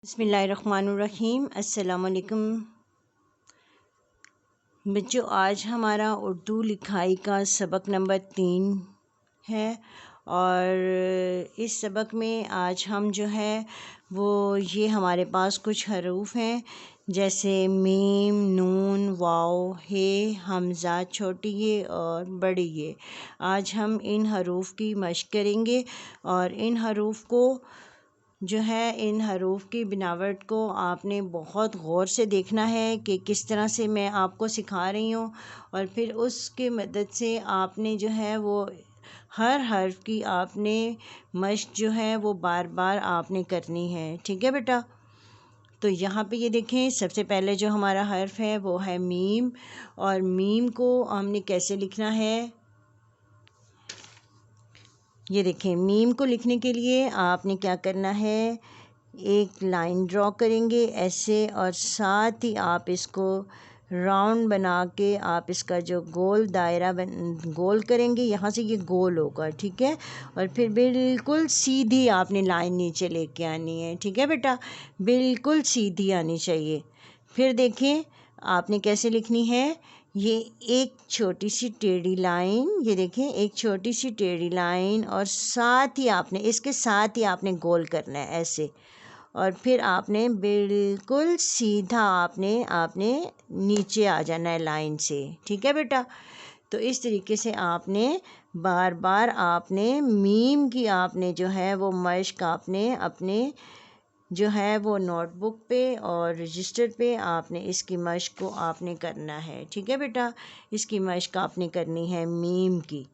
बिस्मिल्लाहिर्रहमानिर्रहीम। अस्सलाम वालेकुम बच्चों, आज हमारा उर्दू लिखाई का सबक नंबर 3 है और इस सबक में आज हम जो है वो ये हमारे पास कुछ हरूफ हैं जैसे मीम, नून, वाव, हे, हमज़ा, छोटी ये और बड़ी ये। आज हम इन हरूफ की मशक करेंगे और इन हरूफ को जो है इन हरूफ की बनावट को आपने बहुत गौर से देखना है कि किस तरह से मैं आपको सिखा रही हूँ और फिर उसके मदद से आपने जो है वो हर हर्फ की आपने मशक जो है वो बार बार आपने करनी है। ठीक है बेटा? तो यहाँ पे ये देखें, सबसे पहले जो हमारा हर्फ है वो है मीम और मीम को हमने कैसे लिखना है ये देखें। मीम को लिखने के लिए आपने क्या करना है, एक लाइन ड्रॉ करेंगे ऐसे और साथ ही आप इसको राउंड बना के आप इसका जो गोल दायरा गोल करेंगे, यहाँ से ये गोल होगा। ठीक है? और फिर बिल्कुल सीधी आपने लाइन नीचे लेके आनी है। ठीक है बेटा? बिल्कुल सीधी आनी चाहिए। फिर देखें आपने कैसे लिखनी है, ये एक छोटी सी टेढ़ी लाइन, ये देखें एक छोटी सी टेढ़ी लाइन और साथ ही आपने इसके साथ ही आपने गोल करना है ऐसे और फिर आपने बिल्कुल सीधा आपने आपने नीचे आ जाना है लाइन से। ठीक है बेटा? तो इस तरीके से आपने बार बार आपने मीम की आपने जो है वो मशक आपने अपने जो है वो नोटबुक पे और रजिस्टर पे आपने इसकी मशक को आपने करना है। ठीक है बेटा? इसकी मशक आपने करनी है मीम की।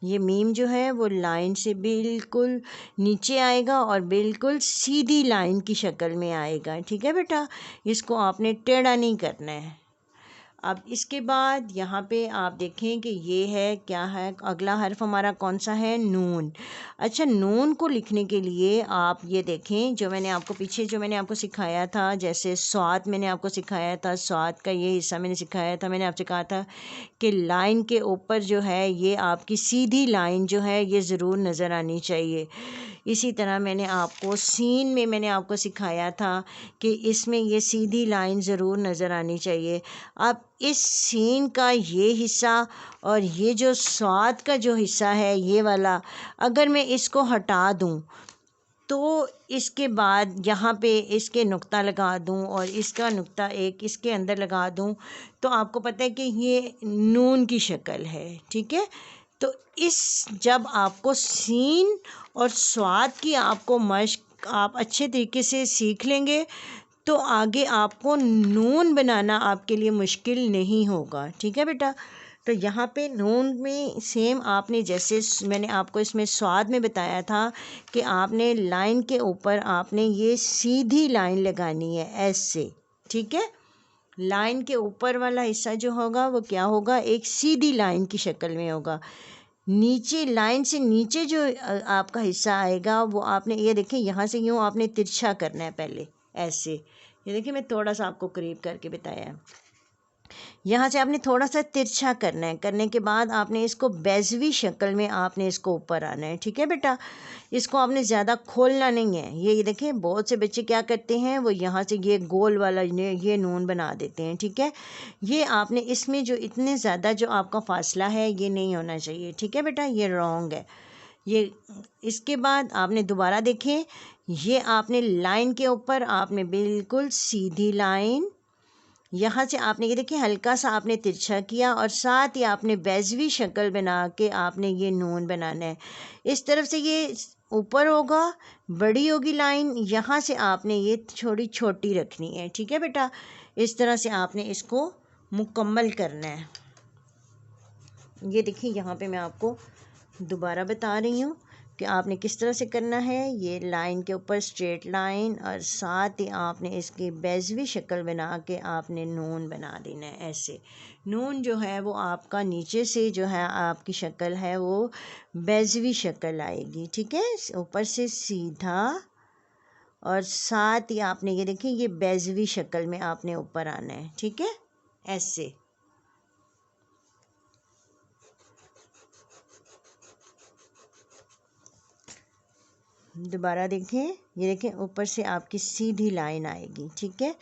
ये मीम जो है वो लाइन से बिल्कुल नीचे आएगा और बिल्कुल सीधी लाइन की शक्ल में आएगा। ठीक है बेटा? इसको आपने टेढ़ा नहीं करना है। अब इसके बाद यहाँ पे आप देखें कि ये है क्या है, अगला हर्फ हमारा कौन सा है, नून। अच्छा, नून को लिखने के लिए आप ये देखें, जो मैंने आपको पीछे जो मैंने आपको सिखाया था, जैसे स्वाद मैंने आपको सिखाया था, स्वाद का ये हिस्सा मैंने सिखाया था, मैंने आपसे कहा था कि लाइन के ऊपर जो है ये आपकी सीधी लाइन जो है ये ज़रूर नज़र आनी चाहिए। इसी तरह मैंने आपको सीन में मैंने आपको सिखाया था कि इसमें ये सीधी लाइन ज़रूर नज़र आनी चाहिए। अब इस सीन का ये हिस्सा और ये जो स्वाद का जो हिस्सा है ये वाला, अगर मैं इसको हटा दूँ तो इसके बाद यहाँ पे इसके नुक्ता लगा दूँ और इसका नुक्ता एक इसके अंदर लगा दूँ तो आपको पता है कि ये नून की शक्ल है। ठीक है? तो इस जब आपको सीन और स्वाद की आपको मशक आप अच्छे तरीके से सीख लेंगे तो आगे आपको नून बनाना आपके लिए मुश्किल नहीं होगा। ठीक है बेटा? तो यहाँ पे नून में सेम आपने जैसे मैंने आपको इसमें स्वाद में बताया था कि आपने लाइन के ऊपर आपने ये सीधी लाइन लगानी है ऐसे। ठीक है? लाइन के ऊपर वाला हिस्सा जो होगा वो क्या होगा, एक सीधी लाइन की शक्ल में होगा। नीचे लाइन से नीचे जो आपका हिस्सा आएगा वो आपने ये देखिए यहाँ से यूँ आपने तिरछा करना है पहले ऐसे। ये देखिए मैं थोड़ा सा आपको करीब करके बताया है। यहाँ से आपने थोड़ा सा तिरछा करना है, करने के बाद आपने इसको बेज़वी शक्ल में आपने इसको ऊपर आना है। ठीक है बेटा? इसको आपने ज़्यादा खोलना नहीं है। ये देखिए बहुत से बच्चे क्या करते हैं, वो यहाँ से ये गोल वाला ये नून बना देते हैं। ठीक है? ये आपने इसमें जो इतने ज़्यादा जो आपका फासला है ये नहीं होना चाहिए। ठीक है बेटा? ये रॉन्ग है ये। इसके बाद आपने दोबारा देखें, ये आपने लाइन के ऊपर आपने बिल्कुल सीधी लाइन, यहाँ से आपने ये देखिए हल्का सा आपने तिरछा किया और साथ ही आपने बेज़वी शक्ल बना के आपने ये नून बनाना है। इस तरफ से ये ऊपर होगा, बड़ी होगी लाइन, यहाँ से आपने ये थोड़ी छोटी रखनी है। ठीक है बेटा? इस तरह से आपने इसको मुकम्मल करना है। ये देखिए यहाँ पे मैं आपको दोबारा बता रही हूँ कि आपने किस तरह से करना है। ये लाइन के ऊपर स्ट्रेट लाइन और साथ ही आपने इसकी बेज़वी शक्ल बना के आपने नून बना देना है ऐसे। नून जो है वो आपका नीचे से जो है आपकी शक्ल है वो बेज़वी शक्ल आएगी। ठीक है? ऊपर से सीधा और साथ ही आपने ये देखिए ये बेज़वी शक्ल में आपने ऊपर आना है। ठीक है? ऐसे। दोबारा देखें, ये देखें ऊपर से आपकी सीधी लाइन आएगी, ठीक है।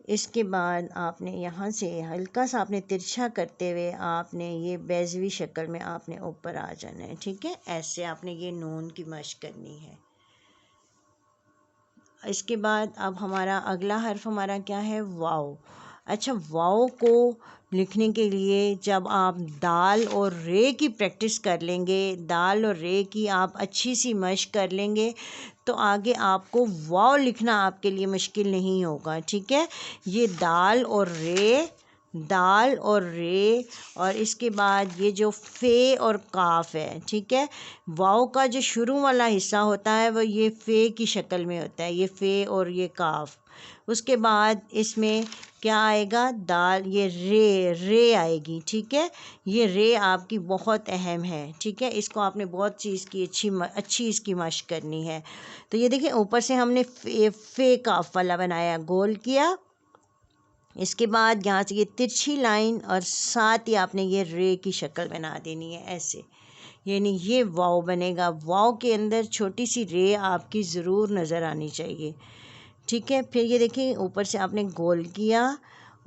इसके बाद आपने यहाँ से हल्का सा आपने तिरछा करते हुए आपने ये बेज़वी शक्ल में आपने ऊपर आ जाना है, ठीक है। ऐसे आपने ये नून की मश्क करनी है। इसके बाद अब हमारा अगला हर्फ हमारा क्या है, वाव। अच्छा, वाव को लिखने के लिए जब आप दाल और रे की प्रैक्टिस कर लेंगे, दाल और रे की आप अच्छी सी मश्क कर लेंगे, तो आगे आपको वाव लिखना आपके लिए मुश्किल नहीं होगा, ठीक है। ये दाल और रे, दाल और रे, और इसके बाद ये जो फ़े और काफ है, ठीक है। वाव का जो शुरू वाला हिस्सा होता है वो ये फ़े की शक्ल में होता है, ये फ़े और ये काफ। उसके बाद इसमें क्या आएगा, दाल, ये रे आएगी, ठीक है। ये रे आपकी बहुत अहम है, ठीक है। इसको आपने बहुत चीज़ की अच्छी इसकी मश्क करनी है। तो ये देखिए ऊपर से हमने फ़े काफ वाला बनाया, गोल किया। इसके बाद यहाँ से ये तिरछी लाइन और साथ ही आपने ये रे की शक्ल बना देनी है ऐसे, यानी ये वाव बनेगा। वाव के अंदर छोटी सी रे आपकी ज़रूर नज़र आनी चाहिए, ठीक है। फिर ये देखिए ऊपर से आपने गोल किया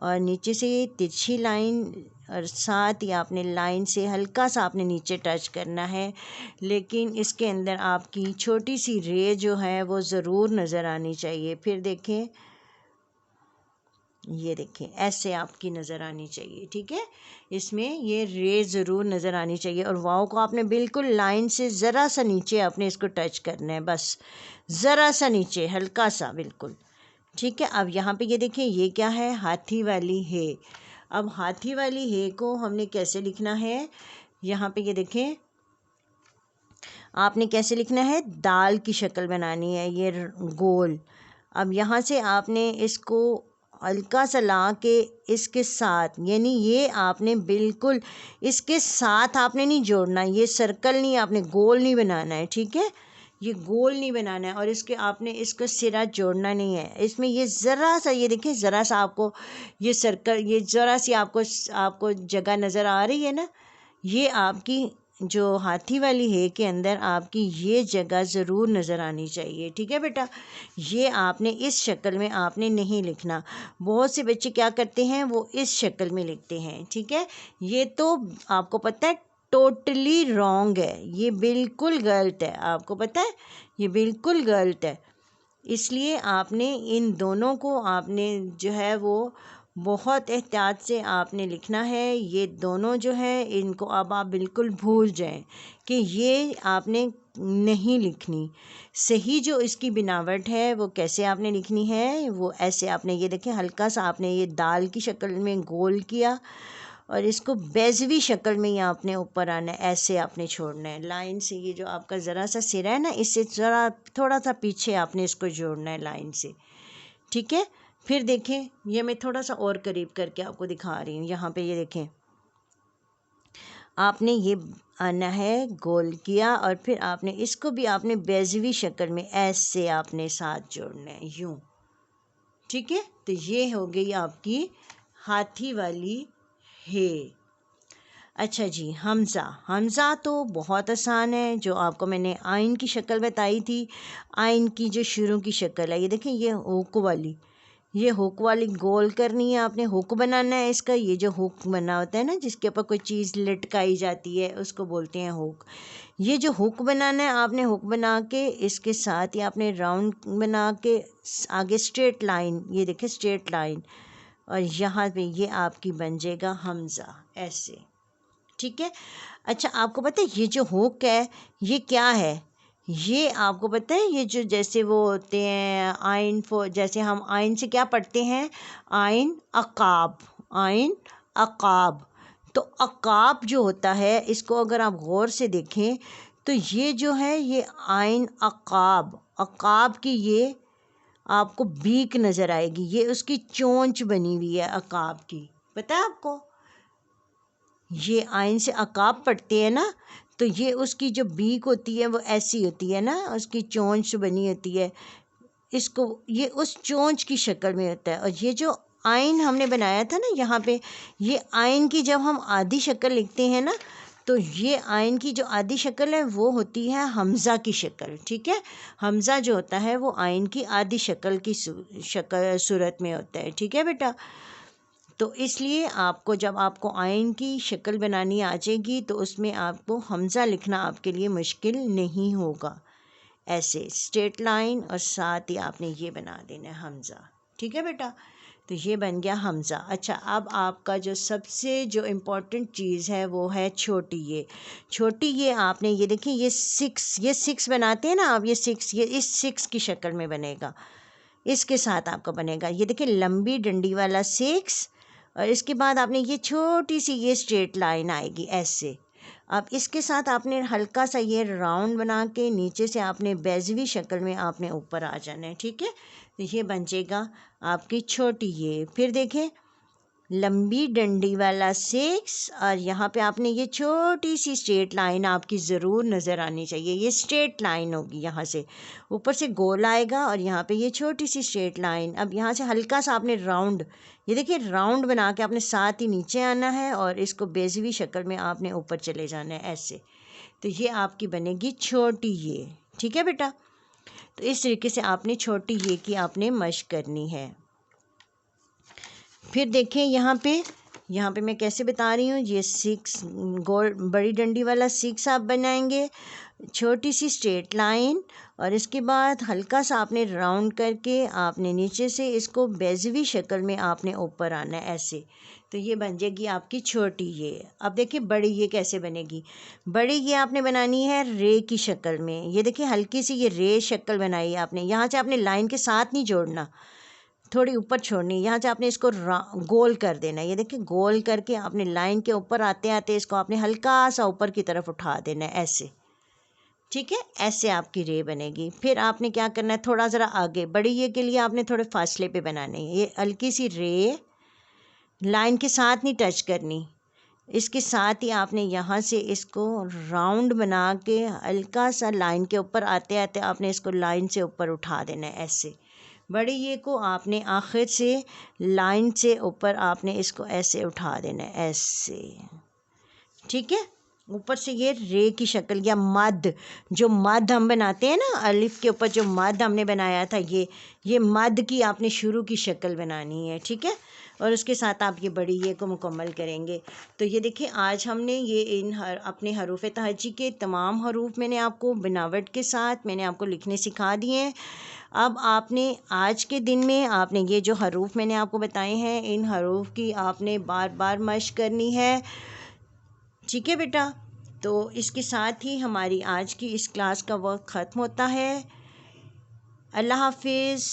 और नीचे से ये तिरछी लाइन और साथ ही आपने लाइन से हल्का सा आपने नीचे टच करना है, लेकिन इसके अंदर आपकी छोटी सी रे जो है वो ज़रूर नज़र आनी चाहिए। फिर देखें, ये देखें ऐसे आपकी नज़र आनी चाहिए, ठीक है। इसमें ये रे ज़रूर नज़र आनी चाहिए और वाव को आपने बिल्कुल लाइन से ज़रा सा नीचे आपने इसको टच करना है, बस ज़रा सा नीचे, हल्का सा, बिल्कुल, ठीक है। अब यहाँ पे ये देखें ये क्या है, हाथी वाली है। अब हाथी वाली है को हमने कैसे लिखना है, यहाँ पे ये देखें आपने कैसे लिखना है, दाल की शक्ल बनानी है, ये गोल। अब यहाँ से आपने इसको हल्का सा ला के इसके साथ, यानी ये आपने बिल्कुल इसके साथ आपने नहीं जोड़ना, ये सर्कल नहीं, आपने गोल नहीं बनाना है, ठीक है। ये गोल नहीं बनाना है और इसके आपने इसका सिरा जोड़ना नहीं है। इसमें ये ज़रा सा, ये देखिए ज़रा सा आपको ये सर्कल, ये ज़रा सी आपको जगह नज़र आ रही है ना, ये आपकी जो हाथी वाली है के अंदर आपकी ये जगह ज़रूर नज़र आनी चाहिए, ठीक है बेटा। ये आपने इस शक्ल में आपने नहीं लिखना। बहुत से बच्चे क्या करते हैं, वो इस शक्ल में लिखते हैं, ठीक है। ये तो आपको पता है टोटली रॉन्ग है, ये बिल्कुल गलत है, आपको पता है ये बिल्कुल गलत है। इसलिए आपने इन दोनों को आपने जो है वो बहुत एहतियात से आपने लिखना है। ये दोनों जो है इनको अब आप बिल्कुल भूल जाएं कि ये आपने नहीं लिखनी। सही जो इसकी बनावट है वो कैसे आपने लिखनी है, वो ऐसे आपने ये देखें हल्का सा आपने ये दाल की शक्ल में गोल किया और इसको बेज़वी शक्ल में ही आपने ऊपर आना है, ऐसे आपने छोड़ना है लाइन से। ये जो आपका ज़रा सा सिरा है ना, इससे ज़रा थोड़ा सा पीछे आपने इसको जोड़ना है लाइन से, ठीक है। फिर देखें, ये मैं थोड़ा सा और करीब करके आपको दिखा रही हूँ। यहाँ पे ये देखें आपने ये आना है, गोल किया और फिर आपने इसको भी आपने बेज़वी शक्ल में ऐसे आपने साथ जोड़ना है, यूँ, ठीक है। तो ये हो गई आपकी हाथी वाली है। अच्छा जी, हमज़ा। हमज़ा तो बहुत आसान है, जो आपको मैंने आइन की शक्ल बताई थी। आइन की जो शुरू की शक्ल है, ये देखें ये हुक वाली, ये हुक वाली गोल करनी है आपने, हुक बनाना है इसका। ये जो हुक बना होता है ना, जिसके ऊपर कोई चीज़ लटकाई जाती है, उसको बोलते हैं हुक। ये जो हुक बनाना है आपने, हुक बना के इसके साथ ही आपने राउंड बना के आगे स्ट्रेट लाइन, ये देखें स्ट्रेट लाइन, और यहाँ पे ये आपकी बन जाएगा हमज़ा, ऐसे, ठीक है। अच्छा, आपको पता है ये जो हुक है ये क्या है, ये आपको पता है ये जो जैसे वो होते हैं आइन, जैसे हम आइन से क्या पढ़ते हैं, आइन अकाब, आइन अकाब। तो अकाब जो होता है, इसको अगर आप गौर से देखें तो ये जो है ये आइन अकाब, अकाब की ये आपको बीक नज़र आएगी, ये उसकी चोंच बनी हुई है अकाब की, पता है आपको। ये आइन से अकाब पढ़ते हैं ना, तो ये उसकी जो बीक होती है वो ऐसी होती है ना, उसकी चोंच बनी होती है, इसको ये उस चोंच की शक्ल में होता है। और ये जो आइन हमने बनाया था ना यहाँ पे, ये आइन की जब हम आधी शक्ल लिखते हैं ना, तो ये आइन की जो आधी शक्ल है वो होती है हमज़ा की शक्ल, ठीक है। हमज़ा जो होता है वो आइन की आधी शक्ल की सूरत में होता है, ठीक है बेटा। तो इसलिए आपको जब आपको आइन की शक्ल बनानी आ जाएगी तो उसमें आपको हमज़ा लिखना आपके लिए मुश्किल नहीं होगा। ऐसे स्ट्रेट लाइन और साथ ही आपने ये बना देना है हमज़ा, ठीक है बेटा। तो ये बन गया हमज़ा। अच्छा, अब आपका जो सबसे जो इम्पोर्टेंट चीज़ है वो है छोटी ये। छोटी ये आपने ये देखिए ये सिक्स बनाते हैं ना आप, ये सिक्स, ये इस सिक्स की शक्ल में बनेगा, इसके साथ आपका बनेगा। ये देखिए लंबी डंडी वाला सिक्स और इसके बाद आपने ये छोटी सी ये स्ट्रेट लाइन आएगी ऐसे। अब इसके साथ आपने हल्का सा ये राउंड बना के नीचे से आपने बेज़वी शक्ल में आपने ऊपर आ जाना है, ठीक है। तो ये बन जाएगा आपकी छोटी ये। फिर देखें लंबी डंडी वाला सिक्स और यहाँ पे आपने ये छोटी सी स्ट्रेट लाइन आपकी ज़रूर नज़र आनी चाहिए। ये स्ट्रेट लाइन होगी, यहाँ से ऊपर से गोल आएगा और यहाँ पे ये छोटी सी स्ट्रेट लाइन। अब यहाँ से हल्का सा आपने राउंड, ये देखिए राउंड बना के आपने साथ ही नीचे आना है और इसको बेज़वी शक्ल में आपने ऊपर चले जाना है ऐसे। तो ये आपकी बनेगी छोटी ये, ठीक है बेटा। तो इस तरीके से आपने छोटी ये की आपने मश्क करनी है। फिर देखें यहाँ पे मैं कैसे बता रही हूँ। ये सिक्स गोल बड़ी डंडी वाला सिक्स आप बनाएंगे, छोटी सी स्ट्रेट लाइन और इसके बाद हल्का सा आपने राउंड करके आपने नीचे से इसको बेज़वी शक्ल में आपने ऊपर आना है ऐसे। तो ये बन जाएगी आपकी छोटी ये। अब देखिए बड़ी ये कैसे बनेगी। बड़ी ये आपने बनानी है रे की शक्ल में। ये देखिए हल्की सी ये रे शक्ल बनाई आपने, यहाँ से आपने लाइन के साथ नहीं जोड़ना, थोड़ी ऊपर छोड़नी। यहाँ से आपने इसको गोल कर देना है। ये देखिए गोल करके आपने लाइन के ऊपर आते आते इसको आपने हल्का सा ऊपर की तरफ उठा देना है ऐसे, ठीक है। ऐसे आपकी रे बनेगी। फिर आपने क्या करना है, थोड़ा ज़रा आगे बड़ी ये के लिए आपने थोड़े फासले पे बनाने हैं। ये हल्की सी रे लाइन के साथ नहीं टच करनी, इसके साथ ही आपने यहाँ से इसको राउंड बना के हल्का सा लाइन के ऊपर आते आते आपने इसको लाइन से ऊपर उठा देना है ऐसे। बड़ी ये को आपने आखिर से लाइन से ऊपर आपने इसको ऐसे उठा देना है ऐसे, ठीक है। ऊपर से ये रे की शक्ल या मद, जो मद हम बनाते हैं ना अलिफ के ऊपर जो मद हमने बनाया था, ये मद की आपने शुरू की शक्ल बनानी है, ठीक है। और उसके साथ आप ये बड़ी ये को मुकम्मल करेंगे। तो ये देखिए आज हमने ये अपने हरूफ तहज्जी के तमाम हरूफ मैंने आपको बनावट के साथ मैंने आपको लिखने सिखा दिए हैं। अब आपने आज के दिन में आपने ये जो हरूफ मैंने आपको बताए हैं, इन हरूफ की आपने बार बार मश्क करनी है, ठीक है बेटा। तो इसके साथ ही हमारी आज की इस क्लास का वक्त ख़त्म होता है। अल्लाह हाफिज़।